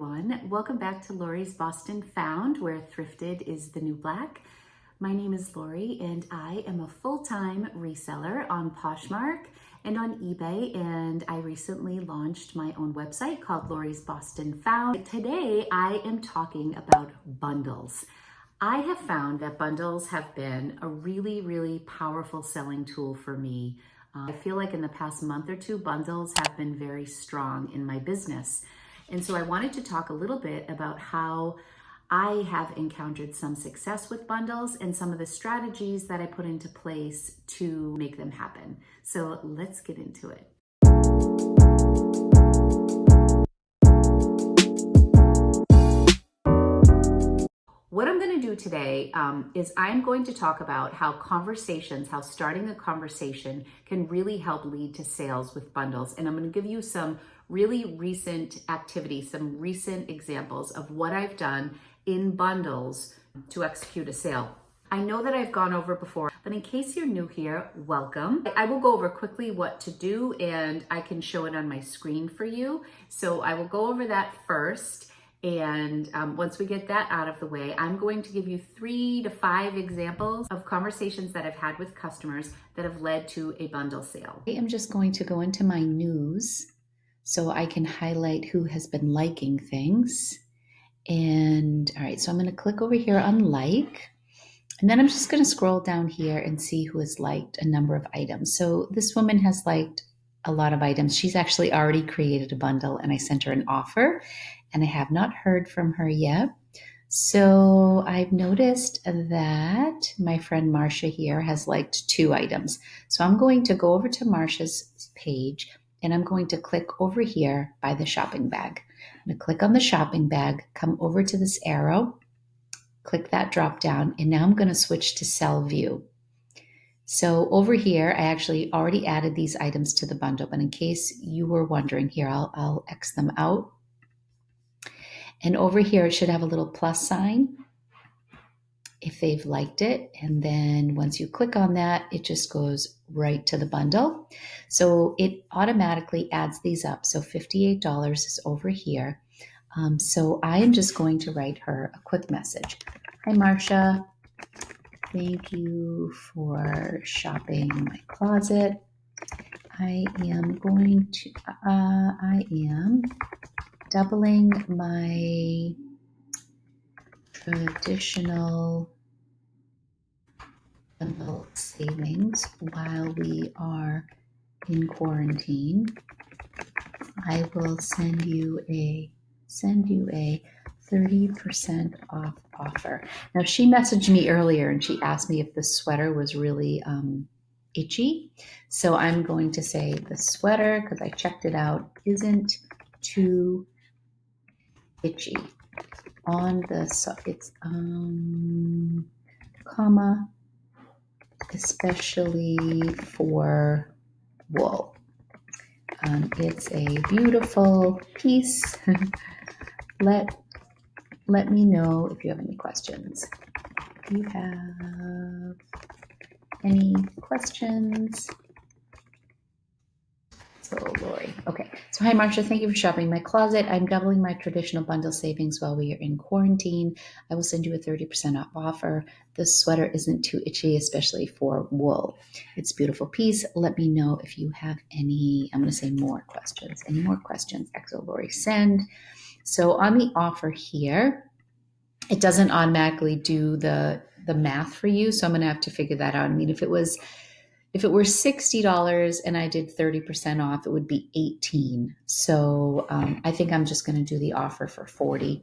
everyone. Welcome back to Lori's Boston Found, where thrifted is the new black. My name is Lori and I am a full-time reseller on Poshmark and on eBay, and I recently launched my own website called Lori's Boston Found. Today I am talking about bundles. I have found that bundles have been a really powerful selling tool for me. I feel like in the past month or two, bundles have been very strong in my business. And so I wanted to talk a little bit about how I have encountered some success with bundles and some of the strategies that I put into place to make them happen. So let's get into it. What I'm going to do today is I'm going to talk about how starting a conversation can really help lead to sales with bundles. And I'm going to give you some really recent activities, some recent examples of what I've done in bundles to execute a sale. I know that I've gone over before, but in case you're new here, welcome. I will go over quickly what to do, and I can show it on my screen for you. So I will go over that first. And once we get that out of the way, I'm going to give you 3 to 5 examples of conversations that I've had with customers that have led to a bundle sale. I am just going to go into my news so I can highlight who has been liking things. And all right, so I'm going to click over here on like, and then I'm just going to scroll down here and see who has liked a number of items. So this woman has liked a lot of items. She's actually already created a bundle, and I sent her an offer, and I have not heard from her yet. So I've noticed that my friend Marcia here has liked 2 items. So I'm going to go over to Marcia's page, and I'm going to click over here by the shopping bag. I'm going to click on the shopping bag, come over to this arrow, click that drop down, and now I'm going to switch to sell view. So over here, I actually already added these items to the bundle, but in case you were wondering here, I'll X them out. And over here, it should have a little plus sign if they've liked it. And then once you click on that, it just goes right to the bundle. So it automatically adds these up. So $58 is over here. So I am just going to write her a quick message. Hi, Marcia. Thank you for shopping my closet. I am doubling my traditional bundle savings while we are in quarantine. I will send you a 30% off offer. Now, she messaged me earlier and she asked me if the sweater was really itchy. So I'm going to say the sweater, because I checked it out, isn't too itchy. It's comma, especially for wool. It's a beautiful piece. Let me know if you have any questions. If you have any questions. So Lori. Okay. So hi, Marcia. Thank you for shopping my closet. I'm doubling my traditional bundle savings while we are in quarantine. I will send you a 30% off offer. This sweater isn't too itchy, especially for wool. It's a beautiful piece. Let me know if you have any, I'm going to say more questions. Any more questions? XO Lori send. So on the offer here, it doesn't automatically do the math for you. So I'm going to have to figure that out. I mean, if it were $60 and I did 30% off, it would be $18. So I think I'm just going to do the offer for $40.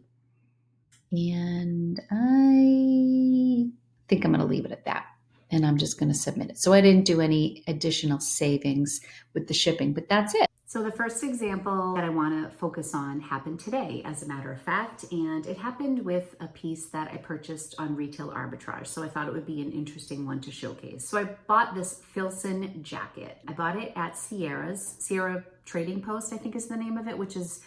And I think I'm going to leave it at that. And I'm just going to submit it. So I didn't do any additional savings with the shipping, but that's it. So the first example that I want to focus on happened today, as a matter of fact, and it happened with a piece that I purchased on Retail Arbitrage. So I thought it would be an interesting one to showcase. So I bought this FILSON jacket. I bought it at Sierra Trading Post, I think is the name of it, which is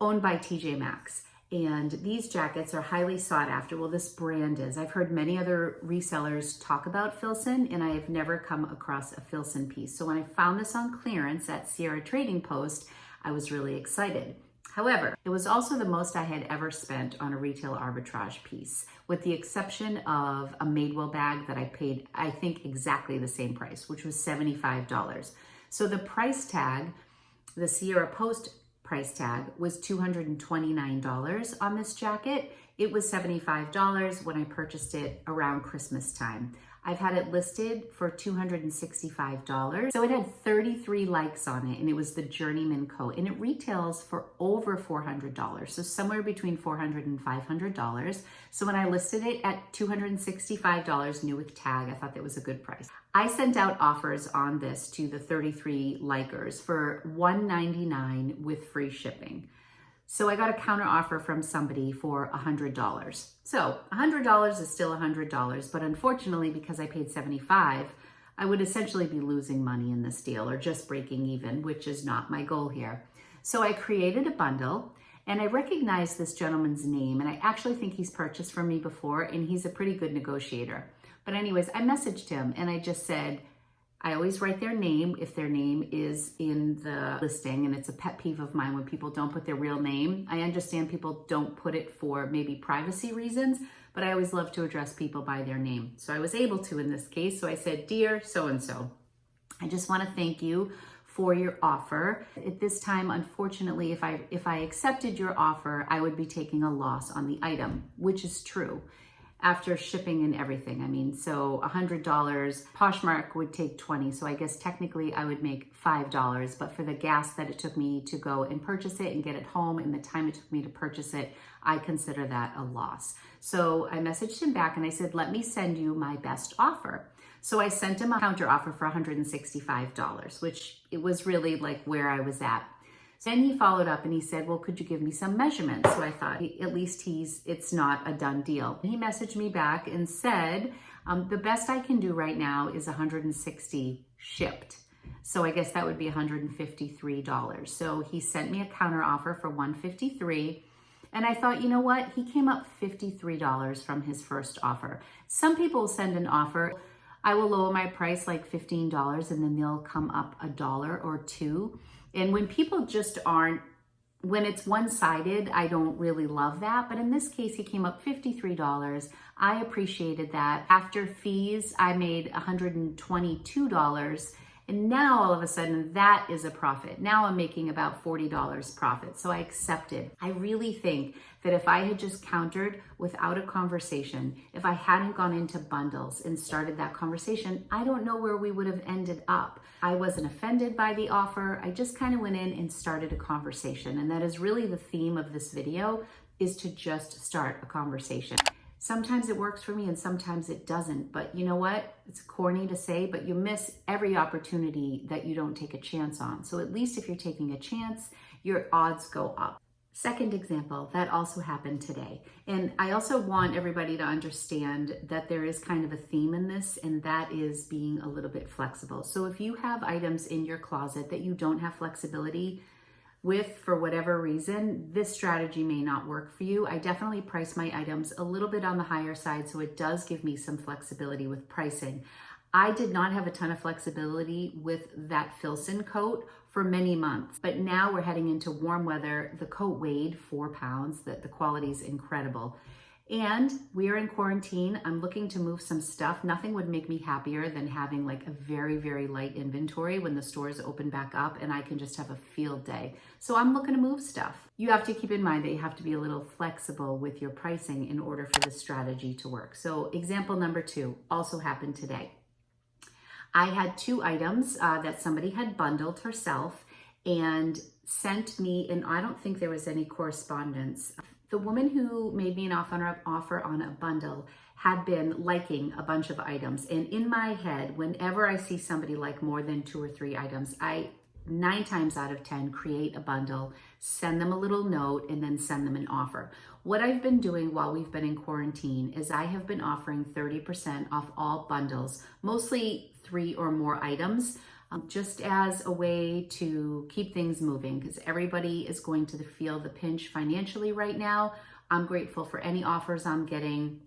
owned by TJ Maxx. And these jackets are highly sought after. Well, this brand is. I've heard many other resellers talk about FILSON, and I have never come across a FILSON piece. So when I found this on clearance at Sierra Trading Post, I was really excited. However, it was also the most I had ever spent on a retail arbitrage piece, with the exception of a Madewell bag that I paid, I think, exactly the same price, which was $75. So the price tag, the Sierra Post price tag, was $229 on this jacket. It was $75 when I purchased it around Christmas time. I've had it listed for $265. So it had 33 likes on it, and it was the Journeyman coat, and it retails for over $400. So somewhere between $400 and $500. So when I listed it at $265 new with tag, I thought that was a good price. I sent out offers on this to the 33 likers for $199 with free shipping. So I got a counter offer from somebody for $100. So $100 is still $100, but unfortunately, because I paid $75, I would essentially be losing money in this deal or just breaking even, which is not my goal here. So I created a bundle, and I recognized this gentleman's name, and I actually think he's purchased from me before, and he's a pretty good negotiator. But anyways, I messaged him and I just said, I always write their name if their name is in the listing, and it's a pet peeve of mine when people don't put their real name. I understand people don't put it for maybe privacy reasons, but I always love to address people by their name. So I was able to in this case. So I said, "Dear so-and-so, I just want to thank you for your offer. At this time, unfortunately, if I accepted your offer, I would be taking a loss on the item," which is true. After shipping and everything. I mean, so $100, Poshmark would take 20. So I guess technically I would make $5, but for the gas that it took me to go and purchase it and get it home and the time it took me to purchase it, I consider that a loss. So I messaged him back and I said, "Let me send you my best offer." So I sent him a counter offer for $165, which it was really like where I was at. Then he followed up and he said, "Well, could you give me some measurements?" So I thought, at least it's not a done deal. He messaged me back and said, "The best I can do right now is $160 shipped." So I guess that would be $153. So he sent me a counter offer for $153. And I thought, you know what? He came up $53 from his first offer. Some people send an offer. I will lower my price like $15 and then they'll come up $1 or $2. And when people just aren't, when it's one-sided, I don't really love that. But in this case, he came up $53. I appreciated that. After fees, I made $122. And now all of a sudden that is a profit. Now I'm making about $40 profit. So I accepted. I really think that if I had just countered without a conversation, if I hadn't gone into bundles and started that conversation, I don't know where we would have ended up. I wasn't offended by the offer. I just kind of went in and started a conversation. And that is really the theme of this video, is to just start a conversation. Sometimes it works for me and sometimes it doesn't. But you know what? It's corny to say, but you miss every opportunity that you don't take a chance on. So at least if you're taking a chance, your odds go up. Second example, that also happened today. And I also want everybody to understand that there is kind of a theme in this, and that is being a little bit flexible. So if you have items in your closet that you don't have flexibility with for whatever reason, this strategy may not work for you. I definitely price my items a little bit on the higher side, so it does give me some flexibility with pricing. I did not have a ton of flexibility with that FILSON coat for many months, but now we're heading into warm weather. The coat weighed 4 pounds, the quality is incredible. And we are in quarantine. I'm looking to move some stuff. Nothing would make me happier than having like a very, very light inventory when the stores open back up and I can just have a field day. So I'm looking to move stuff. You have to keep in mind that you have to be a little flexible with your pricing in order for this strategy to work. So example number 2 also happened today. I had 2 items that somebody had bundled herself and sent me, and I don't think there was any correspondence. The woman who made me an offer on a bundle had been liking a bunch of items. And in my head, whenever I see somebody like more than 2 or 3 items, I 9 times out of 10 create a bundle, send them a little note, and then send them an offer. What I've been doing while we've been in quarantine is I have been offering 30% off all bundles, mostly 3 or more items, just as a way to keep things moving, because everybody is going to feel the pinch financially right now. I'm grateful for any offers I'm getting,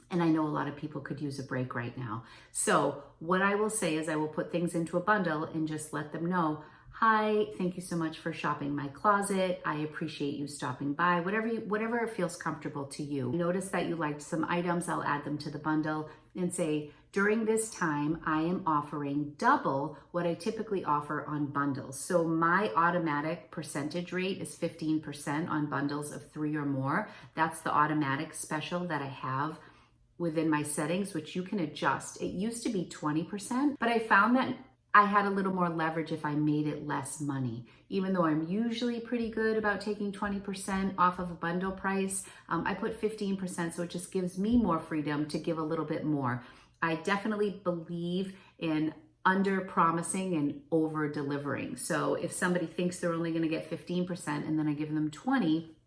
and I know a lot of people could use a break right now. So what I will say is I will put things into a bundle and just let them know, hi, thank you so much for shopping my closet. I appreciate you stopping by, whatever feels comfortable to you. Notice that you liked some items, I'll add them to the bundle and say, during this time, I am offering double what I typically offer on bundles. So my automatic percentage rate is 15% on bundles of 3 or more. That's the automatic special that I have within my settings, which you can adjust. It used to be 20%, but I found that I had a little more leverage if I made it less money. Even though I'm usually pretty good about taking 20% off of a bundle price, I put 15%, so it just gives me more freedom to give a little bit more. I definitely believe in under promising and over delivering. So if somebody thinks they're only going to get 15% and then I give them 20,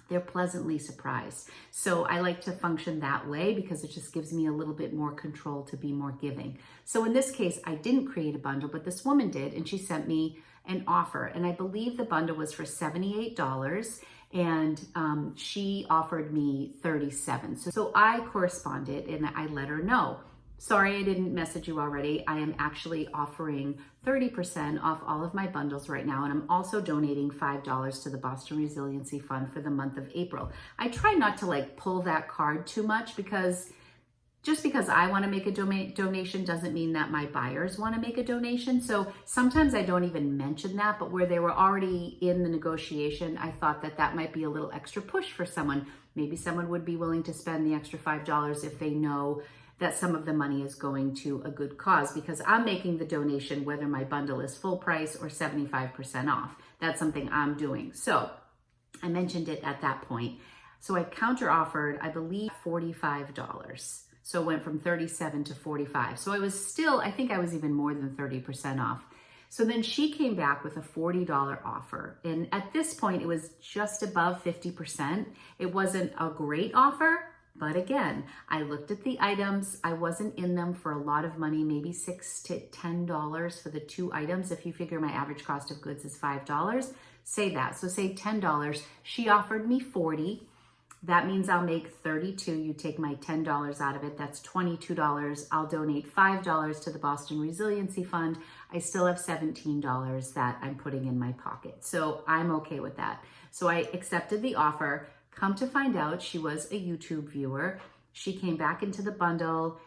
they're pleasantly surprised. So I like to function that way because it just gives me a little bit more control to be more giving. So in this case, I didn't create a bundle, but this woman did, and she sent me an offer. And I believe the bundle was for $78, and she offered me $37. So I corresponded and I let her know. Sorry, I didn't message you already. I am actually offering 30% off all of my bundles right now. And I'm also donating $5 to the Boston Resiliency Fund for the month of April. I try not to pull that card too much because just because I want to make a donation doesn't mean that my buyers want to make a donation. So sometimes I don't even mention that, but where they were already in the negotiation, I thought that that might be a little extra push for someone. Maybe someone would be willing to spend the extra $5 if they know that some of the money is going to a good cause, because I'm making the donation whether my bundle is full price or 75% off. That's something I'm doing. So I mentioned it at that point. So I counter offered, I believe, $45. So it went from 37 to 45. So I was still, I think I was even more than 30% off. So then she came back with a $40 offer. And at this point, it was just above 50%. It wasn't a great offer. But again, I looked at the items. I wasn't in them for a lot of money, maybe $6 to $10 for the 2 items. If you figure my average cost of goods is $5, say that. So say $10. She offered me $40. That means I'll make $32. You take my $10 out of it. That's $22. I'll donate $5 to the Boston Resiliency Fund. I still have $17 that I'm putting in my pocket. So I'm okay with that. So I accepted the offer. Come to find out, she was a YouTube viewer. She came back into the bundle,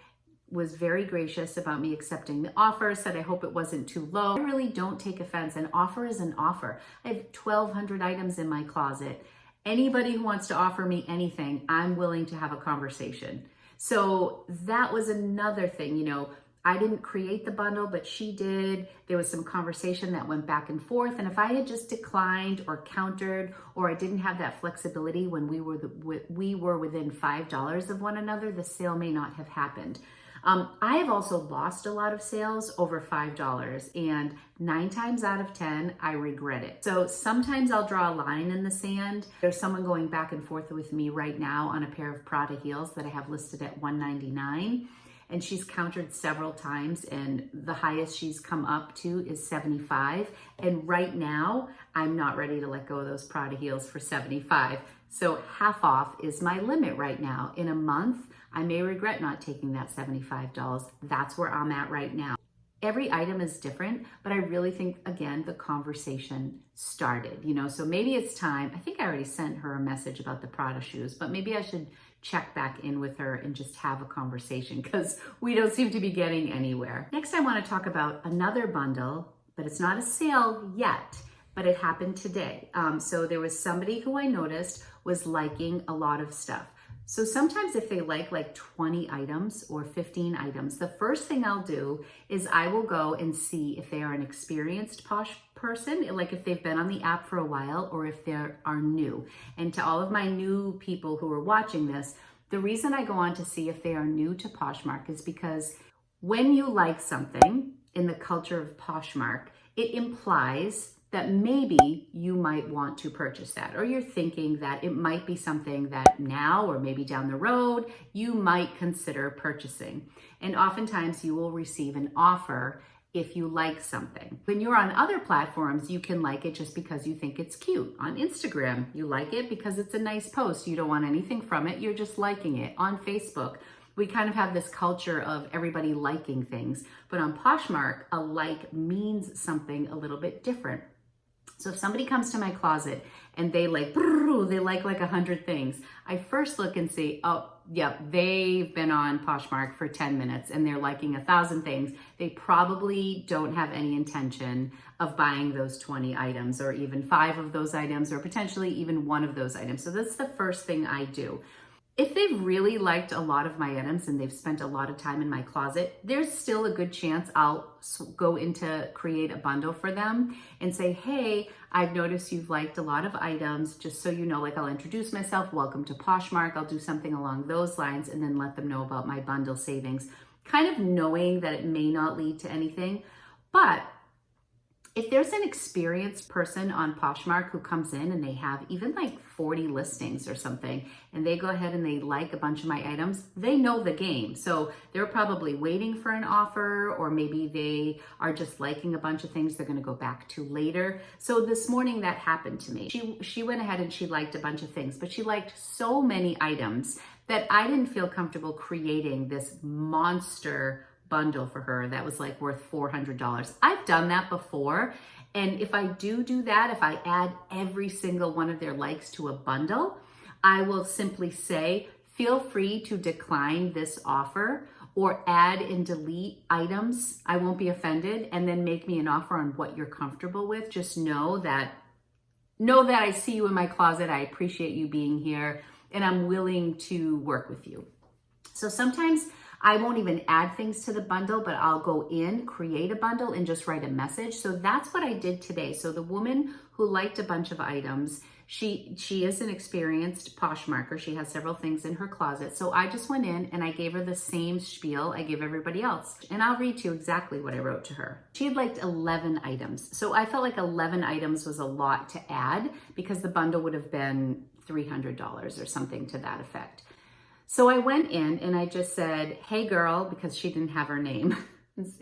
was very gracious about me accepting the offer, said I hope it wasn't too low. I really don't take offense. An offer is an offer. I have 1,200 items in my closet. Anybody who wants to offer me anything, I'm willing to have a conversation. So that was another thing, I didn't create the bundle, but she did. There was some conversation that went back and forth. And if I had just declined or countered, or I didn't have that flexibility when we were within $5 of one another, the sale may not have happened. I have also lost a lot of sales over $5, and 9 times out of 10, I regret it. So sometimes I'll draw a line in the sand. There's someone going back and forth with me right now on a pair of Prada heels that I have listed at $199. And she's countered several times, and the highest she's come up to is 75. And right now, I'm not ready to let go of those Prada heels for 75. So half off is my limit right now. In a month, I may regret not taking that $75. That's where I'm at right now. Every item is different, but I really think, again, the conversation started, so maybe it's time. I think I already sent her a message about the Prada shoes, but maybe I should check back in with her and just have a conversation because we don't seem to be getting anywhere. Next, I want to talk about another bundle, but it's not a sale yet, but it happened today. So there was somebody who I noticed was liking a lot of stuff. So sometimes if they like 20 items or 15 items, the first thing I'll do is I will go and see if they are an experienced Posh person, like if they've been on the app for a while or if they are new. And to all of my new people who are watching this, the reason I go on to see if they are new to Poshmark is because when you like something in the culture of Poshmark, it implies that maybe you might want to purchase that, or you're thinking that it might be something that now or maybe down the road you might consider purchasing. And oftentimes you will receive an offer if you like something. When you're on other platforms, you can like it just because you think it's cute. On Instagram, you like it because it's a nice post. You don't want anything from it, you're just liking it. On Facebook, We kind of have this culture of everybody liking things, but on Poshmark, a like means something a little bit different. So if somebody comes to my closet and they like 100 things, I first look and see, oh, yeah, they've been on Poshmark for 10 minutes and they're liking 1,000 things. They probably don't have any intention of buying those 20 items or even 5 of those items or potentially even 1 of those items. So that's the first thing I do. If they've really liked a lot of my items and they've spent a lot of time in my closet, there's still a good chance I'll go into create a bundle for them and say, hey, I've noticed you've liked a lot of items. Just so you know, like I'll introduce myself, welcome to Poshmark. I'll do something along those lines and then let them know about my bundle savings, kind of knowing that it may not lead to anything. But if there's an experienced person on Poshmark who comes in and they have even like 40 listings or something, and they go ahead and they like a bunch of my items, they know the game. So they're probably waiting for an offer, or maybe they are just liking a bunch of things they're gonna go back to later. So this morning that happened to me. She went ahead and she liked a bunch of things, but she liked so many items that I didn't feel comfortable creating this monster bundle for her that was like worth $400. I've done that before. And if I do that, if I add every single one of their likes to a bundle, I will simply say, feel free to decline this offer or add and delete items. I won't be offended. And then make me an offer on what you're comfortable with. Just know that I see you in my closet. I appreciate you being here and I'm willing to work with you. So sometimes I won't even add things to the bundle, but I'll go in, create a bundle, and just write a message. So that's what I did today. So the woman who liked a bunch of items, she is an experienced Poshmarker. She has several things in her closet. So I just went in and I gave her the same spiel I give everybody else. And I'll read to you exactly what I wrote to her. She had liked 11 items. So I felt like 11 items was a lot to add because the bundle would have been $300 or something to that effect. So I went in and I just said, hey girl, because she didn't have her name.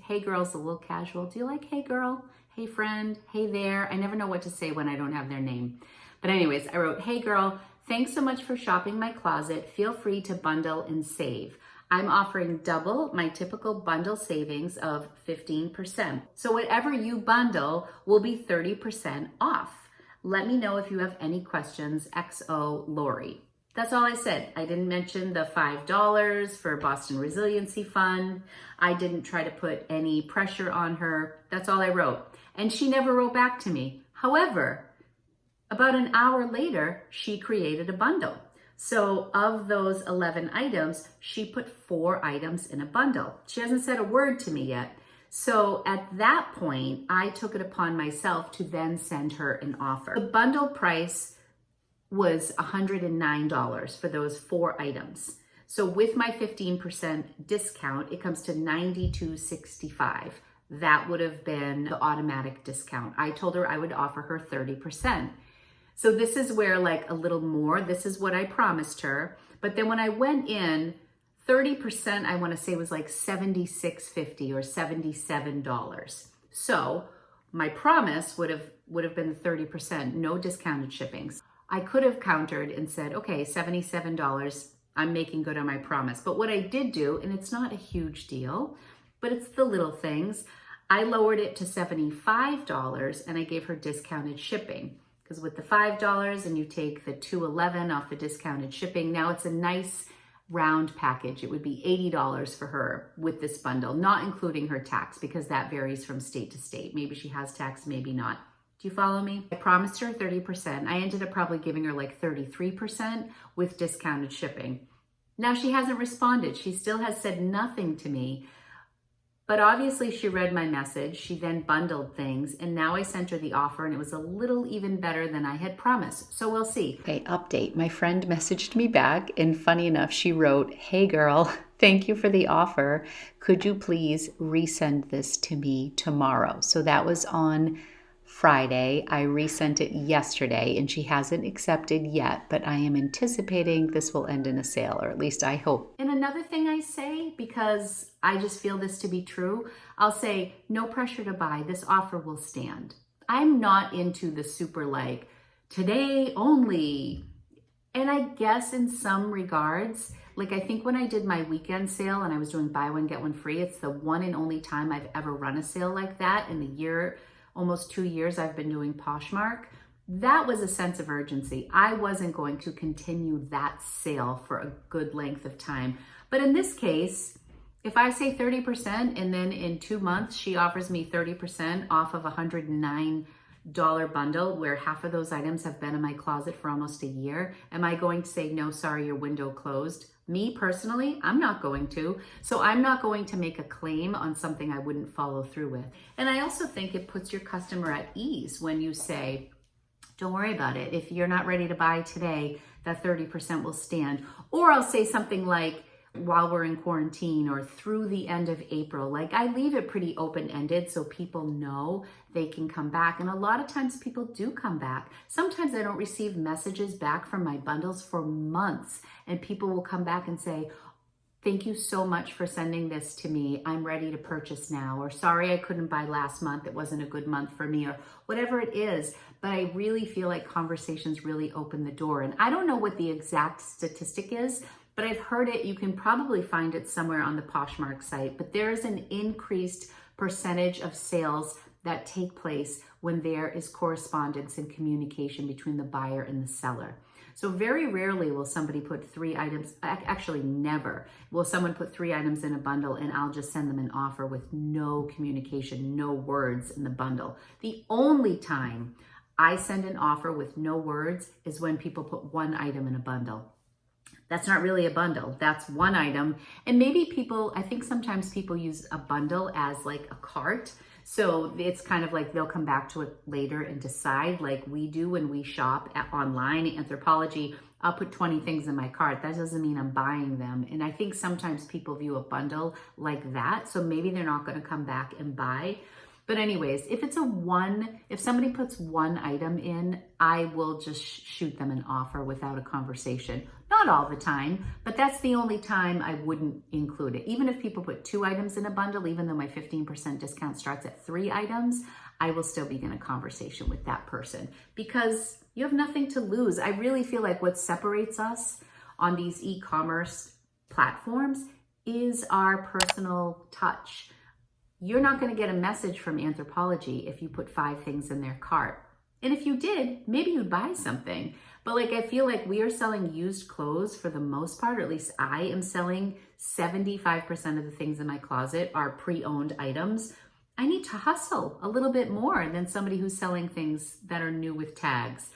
Hey girl's a little casual. Do you like hey girl? Hey friend? Hey there? I never know what to say when I don't have their name. But anyways, I wrote, hey girl, thanks so much for shopping my closet. Feel free to bundle and save. I'm offering double my typical bundle savings of 15%. So whatever you bundle will be 30% off. Let me know if you have any questions. XO Lori. That's all I said. I didn't mention the $5 for Boston Resiliency Fund. I didn't try to put any pressure on her. That's all I wrote. And she never wrote back to me. However, about an hour later, she created a bundle. So of those 11 items, she put 4 items in a bundle. She hasn't said a word to me yet. So at that point, I took it upon myself to then send her an offer. The bundle price was $109 for those 4 items. So with my 15% discount, it comes to $92.65. That would have been the automatic discount. I told her I would offer her 30%. So this is where like a little more, this is what I promised her. But then when I went in, 30% I want to say was like $76.50 or $77. So my promise would have been 30%, no discounted shipping. I could have countered and said, okay, $77, I'm making good on my promise. But what I did do, and it's not a huge deal, but it's the little things, I lowered it to $75 and I gave her discounted shipping. Because with the $5 and you take the $2.11 off the discounted shipping, now it's a nice round package. It would be $80 for her with this bundle, not including her tax, because that varies from state to state. Maybe she has tax, maybe not. Do you follow me? I promised her 30%. I ended up probably giving her like 33% with discounted shipping. Now she hasn't responded. She still has said nothing to me, but obviously she read my message. She then bundled things and now I sent her the offer and it was a little even better than I had promised. So we'll see. Okay, update. My friend messaged me back and funny enough, she wrote, hey girl, thank you for the offer. Could you please resend this to me tomorrow? So that was on Friday. I resent it yesterday and she hasn't accepted yet, but I am anticipating this will end in a sale, or at least I hope. And another thing I say, because I just feel this to be true, I'll say, no pressure to buy. This offer will stand. I'm not into the super like, today only, And I guess in some regards, like I think when I did my weekend sale and I was doing buy one, get one free, it's the one and only time I've ever run a sale like that in the year, almost 2 years I've been doing Poshmark. That was a sense of urgency. I wasn't going to continue that sale for a good length of time. But in this case, if I say 30% and then in 2 months, she offers me 30% off of a $109 bundle where half of those items have been in my closet for almost a year, am I going to say, no, sorry, your window closed? Me personally, I'm not going to. So I'm not going to make a claim on something I wouldn't follow through with. And I also think it puts your customer at ease when you say, don't worry about it. If you're not ready to buy today, that 30% will stand. Or I'll say something like, while we're in quarantine or through the end of April. Like I leave it pretty open-ended so people know they can come back. And a lot of times people do come back. Sometimes I don't receive messages back from my bundles for months and people will come back and say, thank you so much for sending this to me. I'm ready to purchase now. Or sorry, I couldn't buy last month. It wasn't a good month for me or whatever it is. But I really feel like conversations really open the door. And I don't know what the exact statistic is, but I've heard it. You can probably find it somewhere on the Poshmark site, but there is an increased percentage of sales that take place when there is correspondence and communication between the buyer and the seller. So very rarely will somebody put 3 items, actually never, will someone put 3 items in a bundle and I'll just send them an offer with no communication, no words in the bundle. The only time I send an offer with no words is when people put 1 item in a bundle. That's not really a bundle, that's 1 item. And maybe people, I think sometimes people use a bundle as like a cart. So it's kind of like they'll come back to it later and decide, like we do when we shop online, Anthropologie, I'll put 20 things in my cart. That doesn't mean I'm buying them. And I think sometimes people view a bundle like that. So maybe they're not gonna come back and buy. But anyways, if somebody puts 1 item in, I will just shoot them an offer without a conversation. Not all the time, but that's the only time I wouldn't include it. Even if people put 2 items in a bundle, even though my 15% discount starts at 3 items, I will still begin a conversation with that person because you have nothing to lose. I really feel like what separates us on these e-commerce platforms is our personal touch. You're not going to get a message from Anthropologie if you put 5 things in their cart. And if you did, maybe you'd buy something. But like, I feel like we are selling used clothes for the most part, or at least I am selling 75% of the things in my closet are pre-owned items. I need to hustle a little bit more than somebody who's selling things that are new with tags.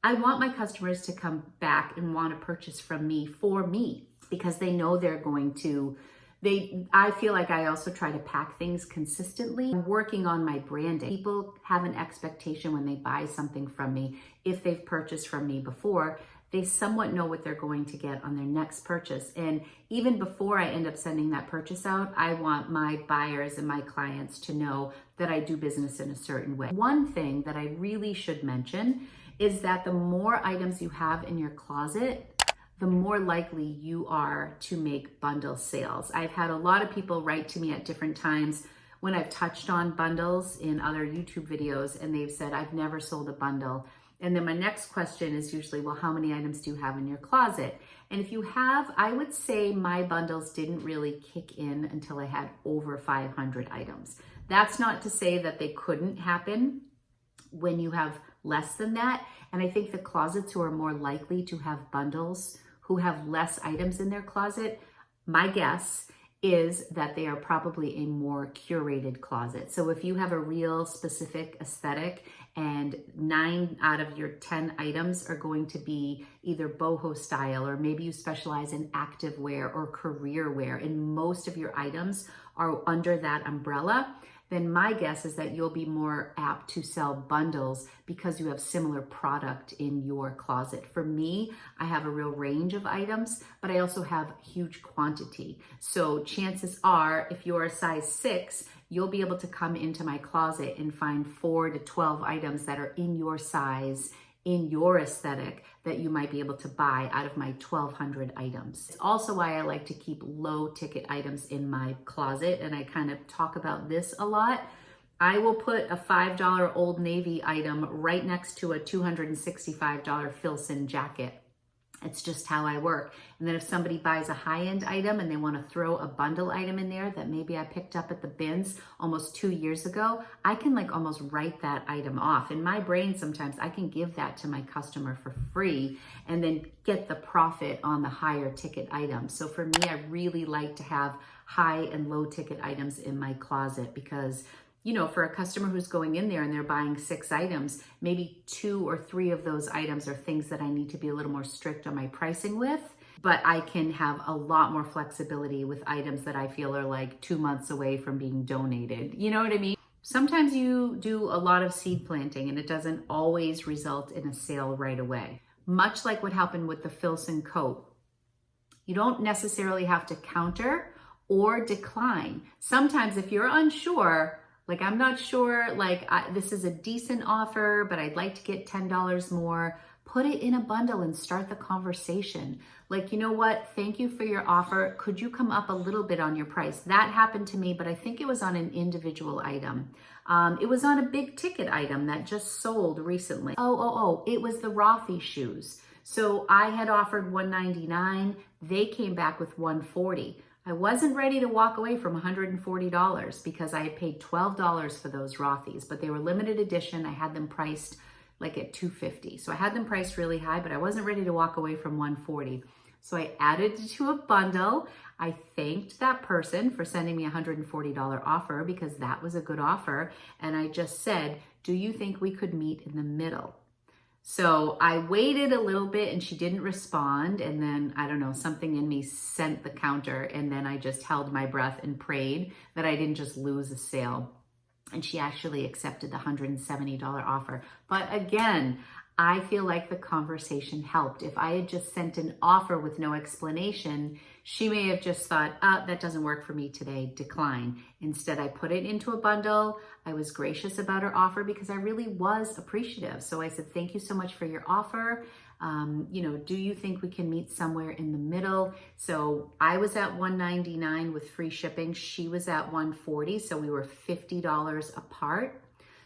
I want my customers to come back and want to purchase from me for me because they know they're going to. I feel like I also try to pack things consistently. I'm working on my branding. People have an expectation when they buy something from me. If they've purchased from me before, they somewhat know what they're going to get on their next purchase. And even before I end up sending that purchase out, I want my buyers and my clients to know that I do business in a certain way. One thing that I really should mention is that the more items you have in your closet, the more likely you are to make bundle sales. I've had a lot of people write to me at different times when I've touched on bundles in other YouTube videos and they've said, I've never sold a bundle. And then my next question is usually, well, how many items do you have in your closet? And if you have, I would say my bundles didn't really kick in until I had over 500 items. That's not to say that they couldn't happen when you have less than that. And I think the closets who are more likely to have bundles who have less items in their closet, my guess is that they are probably a more curated closet. So if you have a real specific aesthetic and 9 out of your 10 items are going to be either boho style, or maybe you specialize in active wear or career wear, and most of your items are under that umbrella, then my guess is that you'll be more apt to sell bundles because you have similar product in your closet. For me, I have a real range of items, but I also have huge quantity. So chances are, if you're a size 6, you'll be able to come into my closet and find 4 to 12 items that are in your size, in your aesthetic, that you might be able to buy out of my 1,200 items. It's also why I like to keep low ticket items in my closet, and I kind of talk about this a lot. I will put a $5 Old Navy item right next to a $265 FILSON jacket. It's just how I work. And then if somebody buys a high-end item and they want to throw a bundle item in there that maybe I picked up at the bins almost 2 years ago, I can like almost write that item off. In my brain, sometimes I can give that to my customer for free and then get the profit on the higher ticket items. So for me, I really like to have high and low ticket items in my closet because, you know, for a customer who's going in there and they're buying 6 items, maybe 2 or 3 of those items are things that I need to be a little more strict on my pricing with, but I can have a lot more flexibility with items that I feel are like 2 months away from being donated. You know what I mean? Sometimes you do a lot of seed planting and it doesn't always result in a sale right away. Much like what happened with the FILSON coat. You don't necessarily have to counter or decline. Sometimes if you're unsure, like, I'm not sure, like, this is a decent offer, but I'd like to get $10 more. Put it in a bundle and start the conversation. Like, you know what? Thank you for your offer. Could you come up a little bit on your price? That happened to me, but I think it was on an individual item. It was on a big ticket item that just sold recently. It was the Rothy shoes. So I had offered $199. They came back with $140. I wasn't ready to walk away from $140 because I had paid $12 for those Rothys, but they were limited edition. I had them priced like at $250. So I had them priced really high, but I wasn't ready to walk away from $140. So I added it to a bundle. I thanked that person for sending me a $140 offer because that was a good offer. And I just said, do you think we could meet in the middle? So I waited a little bit and she didn't respond. And then, I don't know, something in me sent the counter. And then I just held my breath and prayed that I didn't just lose a sale. And she actually accepted the $170 offer. But again, I feel like the conversation helped. If I had just sent an offer with no explanation, she may have just thought, that doesn't work for me today, decline. Instead, I put it into a bundle. I was gracious about her offer because I really was appreciative. So I said, thank you so much for your offer. You know, do you think we can meet somewhere in the middle? So I was at $199 with free shipping. She was at $140. So we were $50 apart.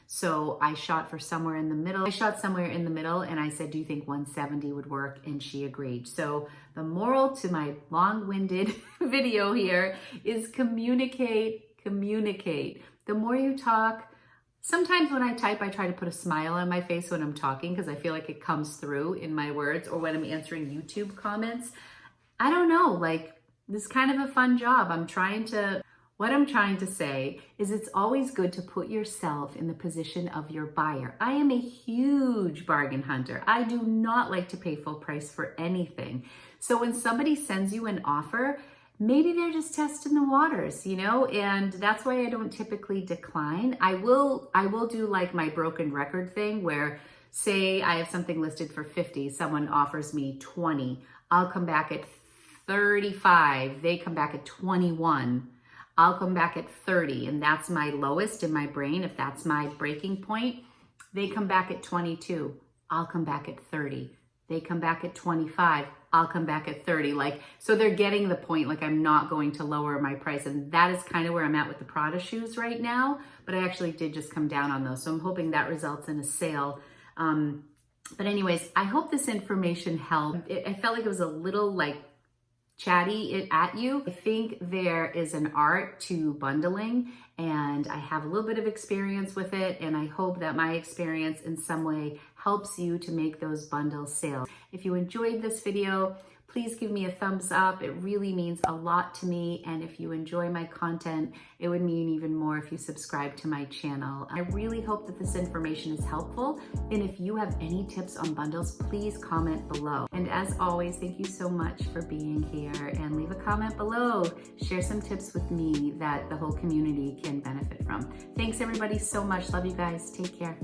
So I shot for somewhere in the middle. I shot somewhere in the middle and I said, do you think 170 would work? And she agreed. So the moral to my long-winded video here is communicate. The more you talk, sometimes when I type, I try to put a smile on my face when I'm talking because I feel like it comes through in my words, or when I'm answering YouTube comments. I don't know, like, this is kind of a fun job. What I'm trying to say is it's always good to put yourself in the position of your buyer. I am a huge bargain hunter. I do not like to pay full price for anything. So when somebody sends you an offer, maybe they're just testing the waters, you know, and that's why I don't typically decline. I will do like my broken record thing where, say I have something listed for 50, someone offers me 20, I'll come back at 35, they come back at 21, I'll come back at 30, and that's my lowest in my brain. If that's my breaking point, they come back at 22, I'll come back at 30. They come back at 25, I'll come back at 30. Like, so they're getting the point, like I'm not going to lower my price. And that is kind of where I'm at with the Prada shoes right now. But I actually did just come down on those. So I'm hoping that results in a sale. But anyways, I hope this information helped. I felt like it was a little like chatty at you. I think there is an art to bundling and I have a little bit of experience with it, and I hope that my experience in some way helps you to make those bundle sales. If you enjoyed this video, please give me a thumbs up. It really means a lot to me. And if you enjoy my content, it would mean even more if you subscribe to my channel. I really hope that this information is helpful. And if you have any tips on bundles, please comment below. And as always, thank you so much for being here, and leave a comment below. Share some tips with me that the whole community can benefit from. Thanks everybody so much. Love you guys. Take care.